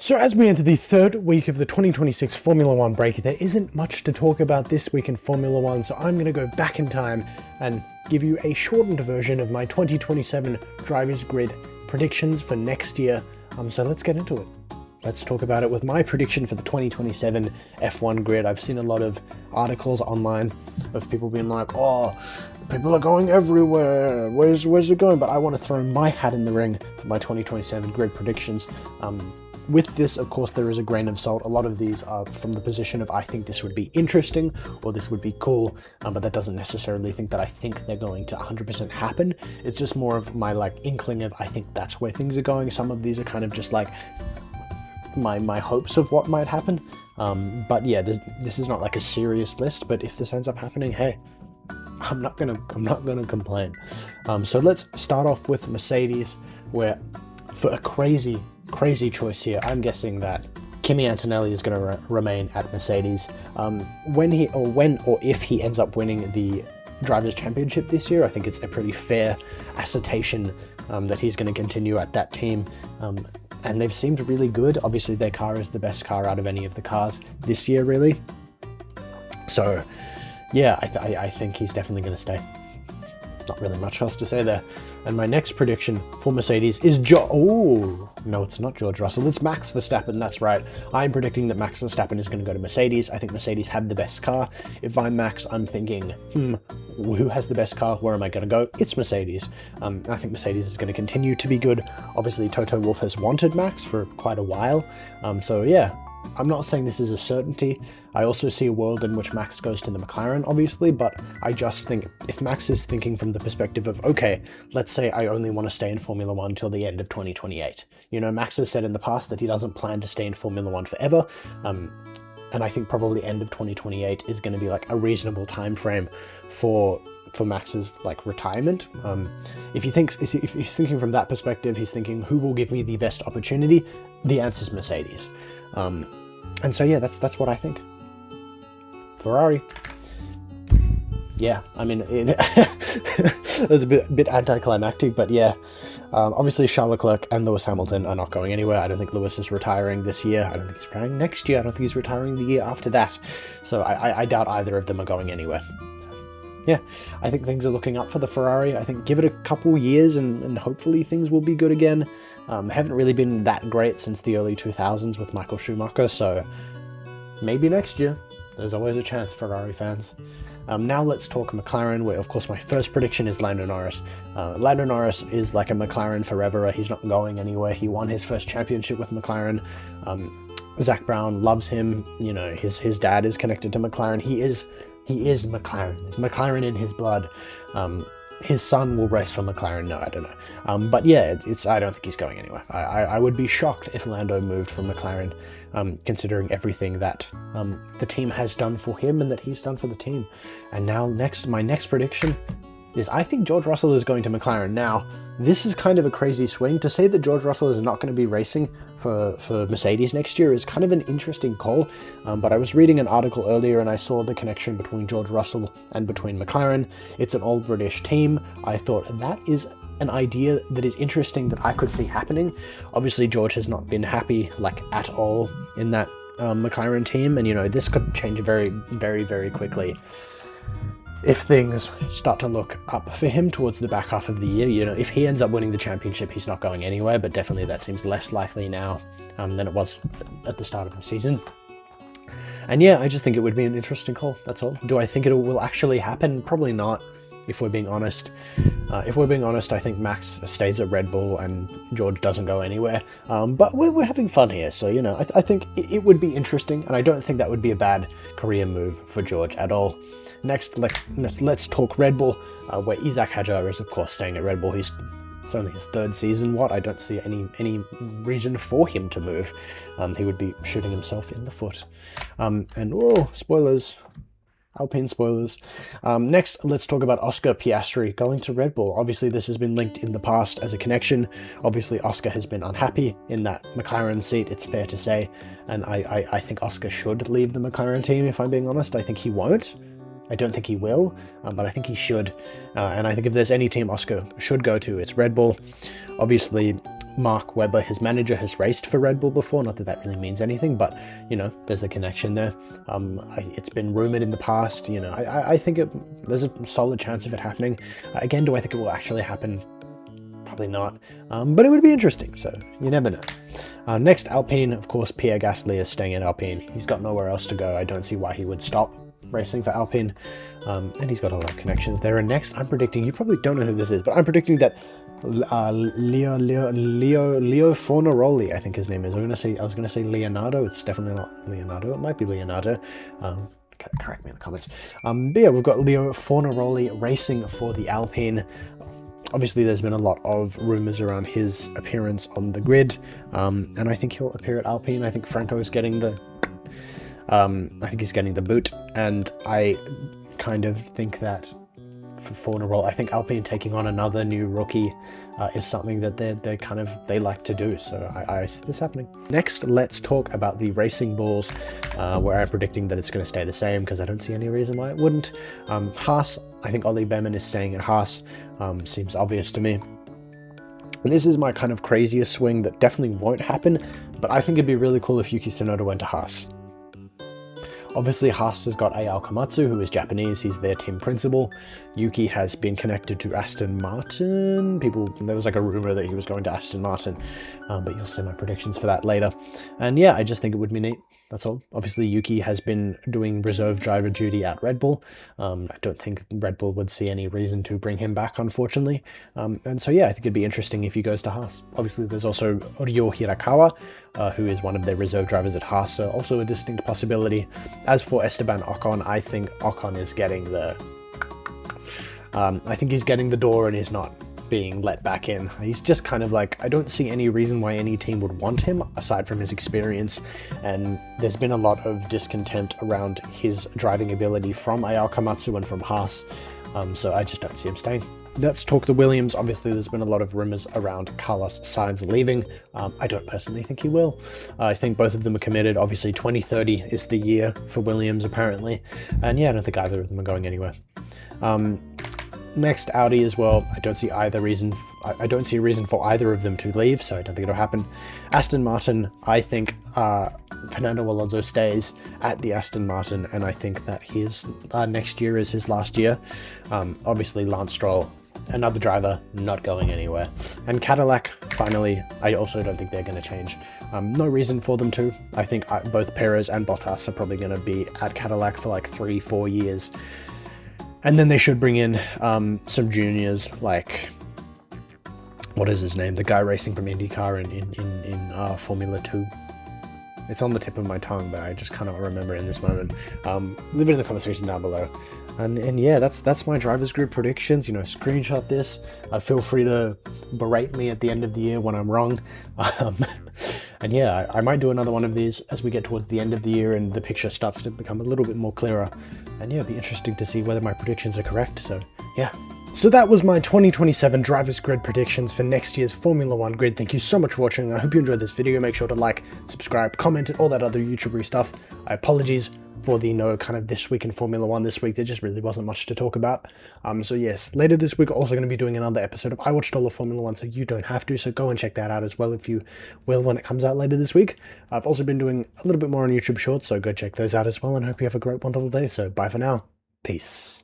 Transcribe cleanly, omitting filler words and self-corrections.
So as we enter the third week of the 2026 Formula One break, there isn't much to talk about this week in Formula One, so I'm going to go back in time and give you a shortened version of my 2027 Drivers Grid predictions for next year. So let's get into it. Let's talk about it with my prediction for the 2027 F1 grid. I've seen a lot of articles online of people being like, oh, people are going everywhere, where's it going? But I want to throw my hat in the ring for my 2027 grid predictions. With this, of course, there is a grain of salt. A lot of these are from the position of I think this would be interesting or this would be cool, but that doesn't necessarily think that I think they're going to 100% happen. It's just more of my inkling of I think that's where things are going. Some of these are kind of just like my hopes of what might happen. But yeah, this is not like a serious list, but if this ends up happening, hey, I'm not gonna complain. So let's start off with Mercedes, where for a crazy choice here, I'm guessing that Kimi Antonelli is going to remain at Mercedes. When or if he ends up winning the Drivers' Championship this year, I think it's a pretty fair assertion that he's going to continue at that team. And they've seemed really good. Obviously, their car is the best car out of any of the cars this year, really. So, yeah, I think he's definitely going to stay. Not really much else to say there. And my next prediction for Mercedes is no, it's not George Russell, it's Max Verstappen, that's right. I'm predicting that Max Verstappen is going to go to Mercedes. I think Mercedes have the best car. If I'm Max, I'm thinking, who has the best car? Where am I going to go? It's Mercedes. I think Mercedes is going to continue to be good. Obviously, Toto Wolff has wanted Max for quite a while. So yeah, I'm not saying this is a certainty. I also see a world in which Max goes to the McLaren, obviously, but I just think if Max is thinking from the perspective of, okay, let's say I only want to stay in Formula One until the end of 2028. You know, Max has said in the past that he doesn't plan to stay in Formula One forever. And I think probably end of 2028 is going to be like a reasonable time frame for Max's retirement. If he's thinking from that perspective, he's thinking who will give me the best opportunity. The answer is Mercedes. And so yeah, that's what I think. Ferrari. Yeah, I mean, it was a bit anticlimactic, but yeah. Obviously, Charles Leclerc and Lewis Hamilton are not going anywhere. I don't think Lewis is retiring this year. I don't think he's retiring next year. I don't think he's retiring the year after that. So I doubt either of them are going anywhere. Yeah, I think things are looking up for the Ferrari. I think give it a couple years and hopefully things will be good again. They haven't really been that great since the early 2000s with Michael Schumacher, so maybe next year. There's always a chance, Ferrari fans. Now let's talk McLaren, where of course my first prediction is Lando Norris. Lando Norris is like a McLaren forever. He's not going anywhere. He won his first championship with McLaren. Zach Brown loves him. You know, his dad is connected to McLaren. He is McLaren. There's McLaren in his blood. His son will race for McLaren. No, I don't know. But yeah, I don't think he's going anywhere. I would be shocked if Lando moved from McLaren, considering everything that the team has done for him and that he's done for the team. And now my next prediction is I think George Russell is going to McLaren. Now, this is kind of a crazy swing. To say that George Russell is not going to be racing for Mercedes next year is kind of an interesting call. But I was reading an article earlier and I saw the connection between George Russell and between McLaren. It's an all-British team. I thought that is an idea that is interesting that I could see happening. Obviously, George has not been happy at all in that McLaren team. And, you know, this could change very, very, very quickly if things start to look up for him towards the back half of the year. You know, if he ends up winning the championship, he's not going anywhere, but definitely that seems less likely now than it was at the start of the season. And yeah, I just think it would be an interesting call, that's all. Do I think it will actually happen? Probably not, if we're being honest. I think Max stays at Red Bull and George doesn't go anywhere. But we're having fun here, so, you know, I think it would be interesting, and I don't think that would be a bad career move for George at all. Next, let's talk Red Bull, where Isaac Hadjar is, of course, staying at Red Bull. It's only his third season. I don't see any reason for him to move. He would be shooting himself in the foot. Spoilers. Alpine spoilers. Next, let's talk about Oscar Piastri going to Red Bull. Obviously, this has been linked in the past as a connection. Obviously, Oscar has been unhappy in that McLaren seat, it's fair to say. And I think Oscar should leave the McLaren team, if I'm being honest. I think he won't. I don't think he will, but I think he should. And I think if there's any team Oscar should go to, it's Red Bull. Obviously, Mark Webber, his manager, has raced for Red Bull before. Not that that really means anything, but, you know, there's the connection there. It's been rumored in the past, you know, I think there's a solid chance of it happening. Again, do I think it will actually happen? Probably not, but it would be interesting, so you never know. Next, Alpine, of course, Pierre Gasly is staying at Alpine. He's got nowhere else to go. I don't see why he would stop racing for Alpine, and he's got a lot of connections there. And next, I'm predicting, you probably don't know who this is, but I'm predicting that Leo Fornaroli, I think his name is. I was gonna say Leonardo. It's definitely not Leonardo. It might be Leonardo. Correct me in the comments. But yeah, we've got Leo Fornaroli racing for the Alpine. Obviously, there's been a lot of rumors around his appearance on the grid, and I think he'll appear at Alpine. I think Franco is getting the, I think he's getting the boot, and I kind of think that for Fornaroli, I think Alpine taking on another new rookie is something that they like to do. So I see this happening. Next, let's talk about the Racing Bulls, where I'm predicting that it's going to stay the same because I don't see any reason why it wouldn't. Haas, I think Ollie Behrman is staying at Haas. Seems obvious to me. And this is my kind of craziest swing that definitely won't happen, but I think it'd be really cool if Yuki Tsunoda went to Haas. Obviously, Haas has got Ayao Komatsu, who is Japanese. He's their team principal. Yuki has been connected to Aston Martin. There was like a rumor that he was going to Aston Martin, but you'll see my predictions for that later. And yeah, I just think it would be neat. That's all. Obviously, Yuki has been doing reserve driver duty at Red Bull. I don't think Red Bull would see any reason to bring him back, unfortunately. And so, yeah, I think it'd be interesting if he goes to Haas. Obviously, there's also Ryo Hirakawa, who is one of their reserve drivers at Haas, so also a distinct possibility. As for Esteban Ocon, I think Ocon is getting the... I think he's getting the door and he's not being let back in. He's just kind of like, I don't see any reason why any team would want him aside from his experience, and there's been a lot of discontent around his driving ability from Ayao Komatsu and from Haas, so I just don't see him staying. Let's talk the Williams. Obviously, there's been a lot of rumors around Carlos Sainz leaving. I don't personally think he will. I think both of them are committed. Obviously, 2030 is the year for Williams, apparently. And yeah, I don't think either of them are going anywhere. Next, Audi as well. I don't see a reason for either of them to leave, so I don't think it'll happen. Aston Martin, I think Fernando Alonso stays at the Aston Martin, and I think that his next year is his last year. Obviously, Lance Stroll, another driver, not going anywhere. And Cadillac, finally, I also don't think they're going to change. No reason for them to. I think both Perez and Bottas are probably going to be at Cadillac for like 3-4 years. And then they should bring in some juniors, like, what is his name? The guy racing from IndyCar in Formula 2. It's on the tip of my tongue, but I just cannot remember in this moment. Leave it in the comment section down below. And yeah, that's my drivers group predictions. You know, screenshot this. Feel free to berate me at the end of the year when I'm wrong. And yeah, I might do another one of these as we get towards the end of the year and the picture starts to become a little bit more clearer. And yeah, it'll be interesting to see whether my predictions are correct. So yeah. So that was my 2027 Drivers Grid predictions for next year's Formula 1 grid. Thank you so much for watching. I hope you enjoyed this video. Make sure to like, subscribe, comment, and all that other YouTubery stuff. Apologies for the kind of this week in Formula 1 this week. There just really wasn't much to talk about. So yes, later this week, also going to be doing another episode of I Watched All of Formula 1, so you don't have to. So go and check that out as well if you will when it comes out later this week. I've also been doing a little bit more on YouTube Shorts, so go check those out as well, and hope you have a great, wonderful day. So bye for now. Peace.